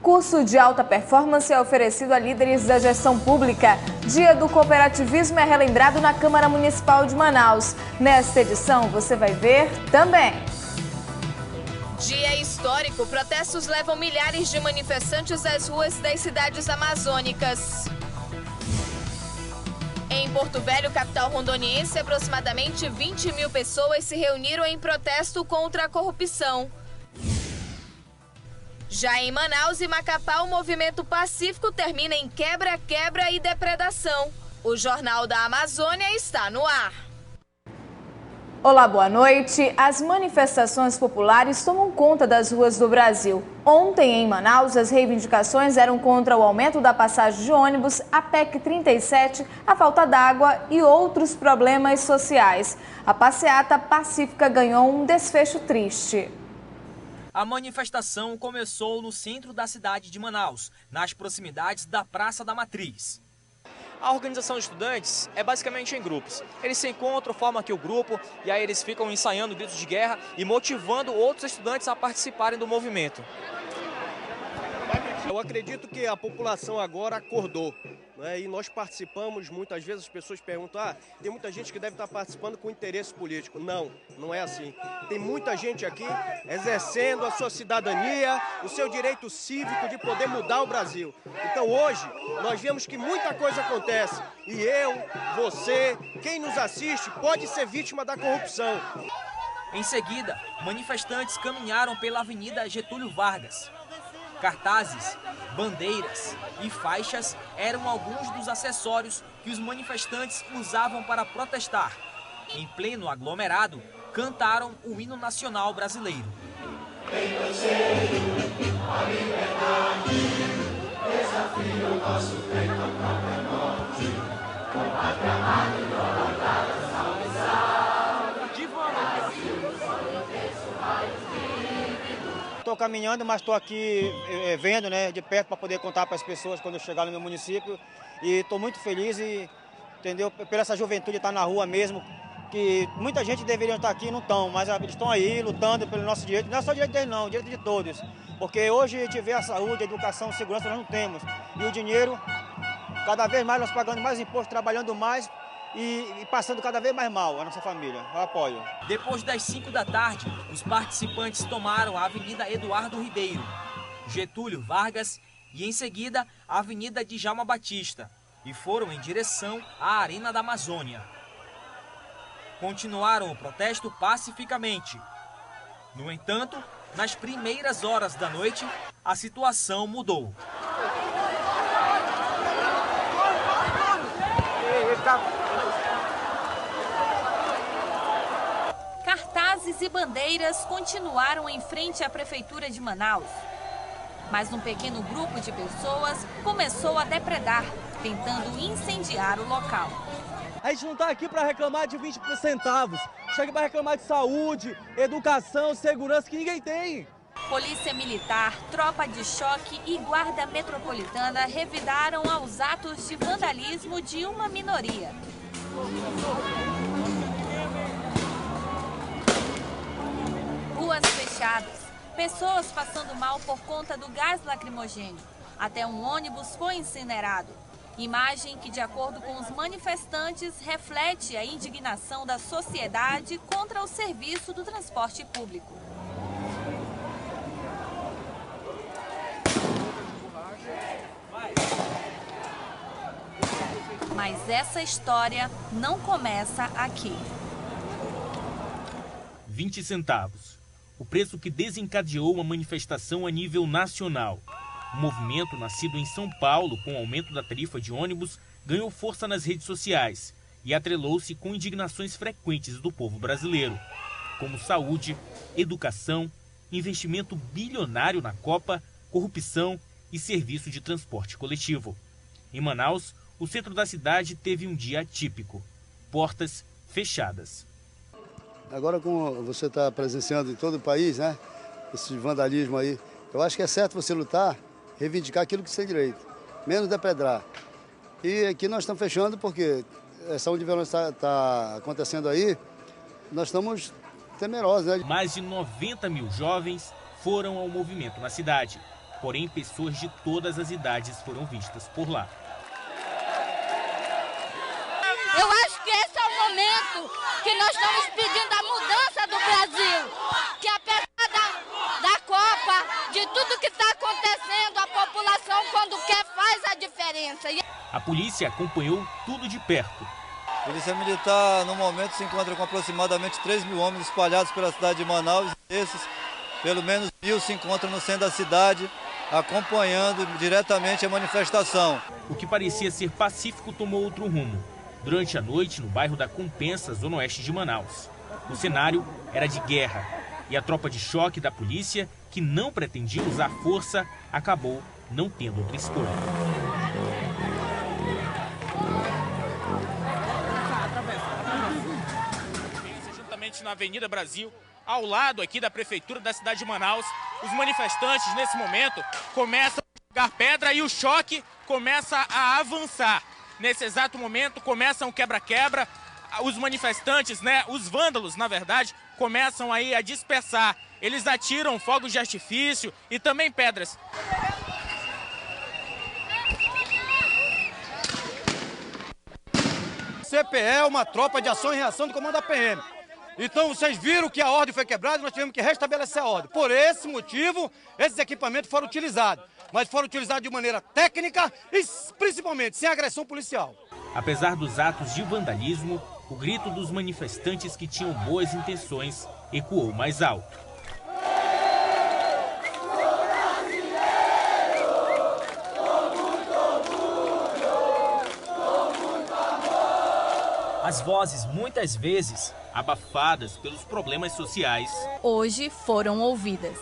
Curso de alta performance é oferecido a líderes da gestão pública. Dia do Cooperativismo é relembrado na Câmara Municipal de Manaus. Nesta edição você vai ver também. Dia histórico, protestos levam milhares de manifestantes às ruas das cidades amazônicas. Em Porto Velho, capital rondoniense, aproximadamente 20 mil pessoas se reuniram em protesto contra a corrupção. Já em Manaus e Macapá, o movimento pacífico termina em quebra-quebra e depredação. O Jornal da Amazônia está no ar. Olá, boa noite. As manifestações populares tomam conta das ruas do Brasil. Ontem, em Manaus, as reivindicações eram contra o aumento da passagem de ônibus, a PEC 37, a falta d'água e outros problemas sociais. A passeata pacífica ganhou um desfecho triste. A manifestação começou no centro da cidade de Manaus, nas proximidades da Praça da Matriz. A organização de estudantes é basicamente em grupos. Eles se encontram, formam aqui o grupo e aí eles ficam ensaiando gritos de guerra e motivando outros estudantes a participarem do movimento. Eu acredito que a população agora acordou, né? E nós participamos, muitas vezes as pessoas perguntam, tem muita gente que deve estar participando com interesse político. Não, não é assim. Tem muita gente aqui exercendo a sua cidadania, o seu direito cívico de poder mudar o Brasil. Então hoje nós vemos que muita coisa acontece e eu, você, quem nos assiste pode ser vítima da corrupção. Em seguida, manifestantes caminharam pela Avenida Getúlio Vargas. Cartazes, bandeiras e faixas eram alguns dos acessórios que os manifestantes usavam para protestar. Em pleno aglomerado, cantaram o hino nacional brasileiro. A liberdade, desafio o nosso peito à própria morte, com pátria amada e glorificada salvação. Estou caminhando, mas estou aqui vendo, né, de perto para poder contar para as pessoas quando eu chegar no meu município. E estou muito feliz, entendeu, pela essa juventude estar na rua mesmo, que muita gente deveria estar aqui e não estão, mas eles estão aí lutando pelo nosso direito. Não é só direito deles não, direito de todos. Porque hoje a gente vê a saúde, a educação, a segurança nós não temos. E o dinheiro, cada vez mais nós pagando mais imposto, trabalhando mais, e passando cada vez mais mal a nossa família. Eu apoio. Depois das 5 da tarde, os participantes tomaram a Avenida Eduardo Ribeiro, Getúlio Vargas e, em seguida, a Avenida Djalma Batista e foram em direção à Arena da Amazônia. Continuaram o protesto pacificamente. No entanto, nas primeiras horas da noite, a situação mudou. Cartazes e bandeiras continuaram em frente à Prefeitura de Manaus. Mas um pequeno grupo de pessoas começou a depredar, tentando incendiar o local. A gente não está aqui para reclamar de 20 centavos. Chega para reclamar de saúde, educação, segurança que ninguém tem. Polícia Militar, tropa de choque e guarda metropolitana revidaram aos atos de vandalismo de uma minoria. Ruas fechadas, pessoas passando mal por conta do gás lacrimogêneo. Até um ônibus foi incinerado. Imagem que, de acordo com os manifestantes, reflete a indignação da sociedade contra o serviço do transporte público. Mas essa história não começa aqui. 20 centavos. O preço que desencadeou uma manifestação a nível nacional. O movimento, nascido em São Paulo com o aumento da tarifa de ônibus, ganhou força nas redes sociais e atrelou-se com indignações frequentes do povo brasileiro, como saúde, educação, investimento bilionário na Copa, corrupção e serviço de transporte coletivo. Em Manaus, o centro da cidade teve um dia atípico, portas fechadas. Agora, como você está presenciando em todo o país, né, esse vandalismo aí, eu acho que é certo você lutar, reivindicar aquilo que você tem direito, menos depredar. E aqui nós estamos fechando porque essa onda de violência está acontecendo aí, nós estamos temerosos, né? Mais de 90 mil jovens foram ao movimento na cidade. porém pessoas de todas as idades foram vistas por lá. Eu acho que esse é o momento que nós estamos pedindo a mudança do Brasil, que apesar da Copa, de tudo que está acontecendo, a população quando quer faz a diferença. A polícia acompanhou tudo de perto. A Polícia Militar, no momento, se encontra com aproximadamente 3 mil homens espalhados pela cidade de Manaus. Esses, pelo menos 1.000 se encontram no centro da cidade, acompanhando diretamente a manifestação. O que parecia ser pacífico tomou outro rumo. Durante a noite, no bairro da Compensa, zona oeste de Manaus. O cenário era de guerra e a tropa de choque da polícia, que não pretendia usar força, acabou não tendo outra escolha. Juntamente na Avenida Brasil, ao lado aqui da prefeitura da cidade de Manaus, os manifestantes nesse momento começam a jogar pedra e o choque começa a avançar. Nesse exato momento começa um quebra-quebra, os manifestantes, os vândalos, na verdade, começam aí a dispersar. Eles atiram fogos de artifício e também pedras. CPE é uma tropa de ação e reação do comando da PM. Então vocês viram que a ordem foi quebrada e nós tivemos que restabelecer a ordem. Por esse motivo, esses equipamentos foram utilizados. Mas foram utilizados de maneira técnica e principalmente sem agressão policial. Apesar dos atos de vandalismo, o grito dos manifestantes que tinham boas intenções ecoou mais alto. As vozes, muitas vezes abafadas pelos problemas sociais, hoje foram ouvidas.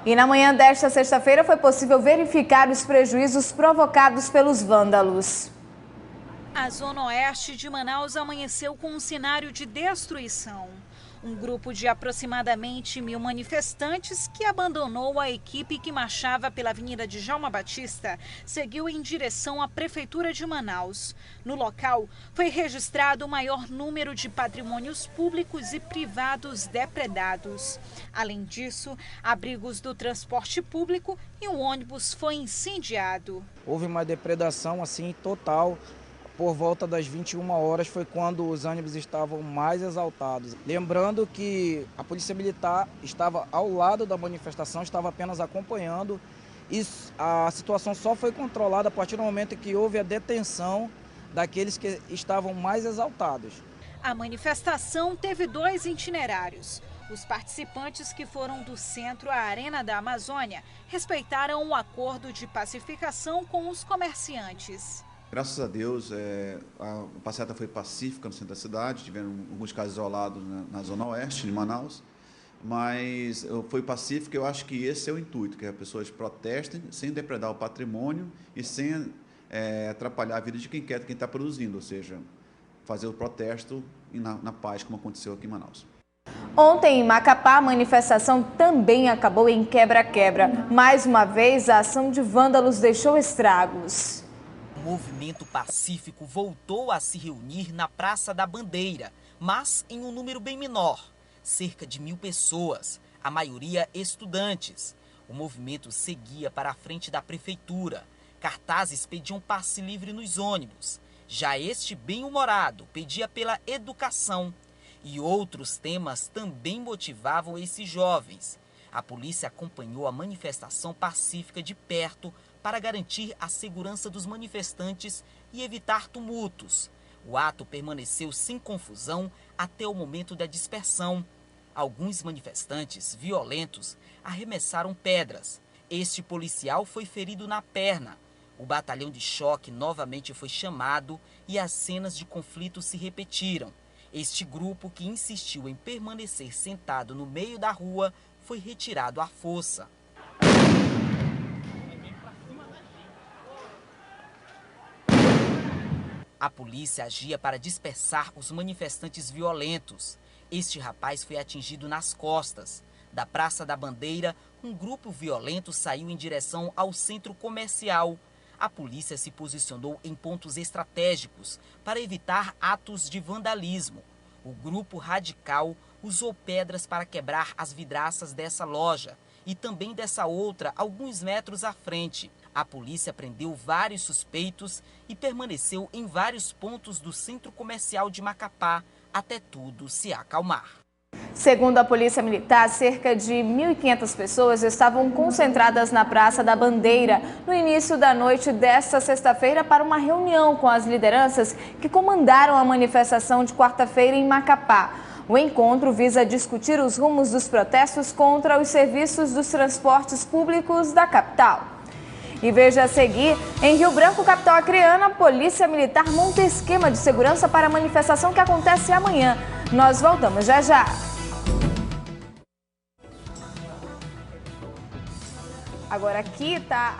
E na manhã desta sexta-feira foi possível verificar os prejuízos provocados pelos vândalos. A zona oeste de Manaus amanheceu com um cenário de destruição. Um grupo de aproximadamente 1.000 manifestantes que abandonou a equipe que marchava pela Avenida Djalma Batista seguiu em direção à Prefeitura de Manaus. No local, foi registrado o maior número de patrimônios públicos e privados depredados. Além disso, abrigos do transporte público e um ônibus foi incendiado. Houve uma depredação assim total. Por volta das 21 horas foi quando os ânimos estavam mais exaltados. Lembrando que a Polícia Militar estava ao lado da manifestação, estava apenas acompanhando. E a situação só foi controlada a partir do momento que houve a detenção daqueles que estavam mais exaltados. A manifestação teve 2 itinerários. Os participantes que foram do centro à Arena da Amazônia respeitaram o acordo de pacificação com os comerciantes. Graças a Deus, a passeata foi pacífica no centro da cidade, tiveram alguns casos isolados na zona oeste de Manaus, mas foi pacífica. Eu acho que esse é o intuito, que as pessoas protestem sem depredar o patrimônio e sem atrapalhar a vida de quem quer, quem está produzindo, ou seja, fazer o protesto na paz, como aconteceu aqui em Manaus. Ontem, em Macapá, a manifestação também acabou em quebra-quebra. Mais uma vez, a ação de vândalos deixou estragos. O movimento pacífico voltou a se reunir na Praça da Bandeira, mas em um número bem menor, cerca de 1.000 pessoas, a maioria estudantes. O movimento seguia para a frente da prefeitura. Cartazes pediam passe livre nos ônibus. Já este bem-humorado pedia pela educação. E outros temas também motivavam esses jovens. A polícia acompanhou a manifestação pacífica de perto para garantir a segurança dos manifestantes e evitar tumultos. O ato permaneceu sem confusão até o momento da dispersão. Alguns manifestantes violentos arremessaram pedras. Este policial foi ferido na perna. O batalhão de choque novamente foi chamado e as cenas de conflito se repetiram. Este grupo, que insistiu em permanecer sentado no meio da rua, foi retirado à força. A polícia agia para dispersar os manifestantes violentos. Este rapaz foi atingido nas costas. Da Praça da Bandeira, um grupo violento saiu em direção ao centro comercial. A polícia se posicionou em pontos estratégicos para evitar atos de vandalismo. O grupo radical usou pedras para quebrar as vidraças dessa loja e também dessa outra, alguns metros à frente. A polícia prendeu vários suspeitos e permaneceu em vários pontos do centro comercial de Macapá até tudo se acalmar. Segundo a Polícia Militar, cerca de 1.500 pessoas estavam concentradas na Praça da Bandeira no início da noite desta sexta-feira para uma reunião com as lideranças que comandaram a manifestação de quarta-feira em Macapá. O encontro visa discutir os rumos dos protestos contra os serviços dos transportes públicos da capital. E veja a seguir, em Rio Branco, capital acreana, a Polícia Militar monta esquema de segurança para a manifestação que acontece amanhã. Nós voltamos já já. Agora aqui está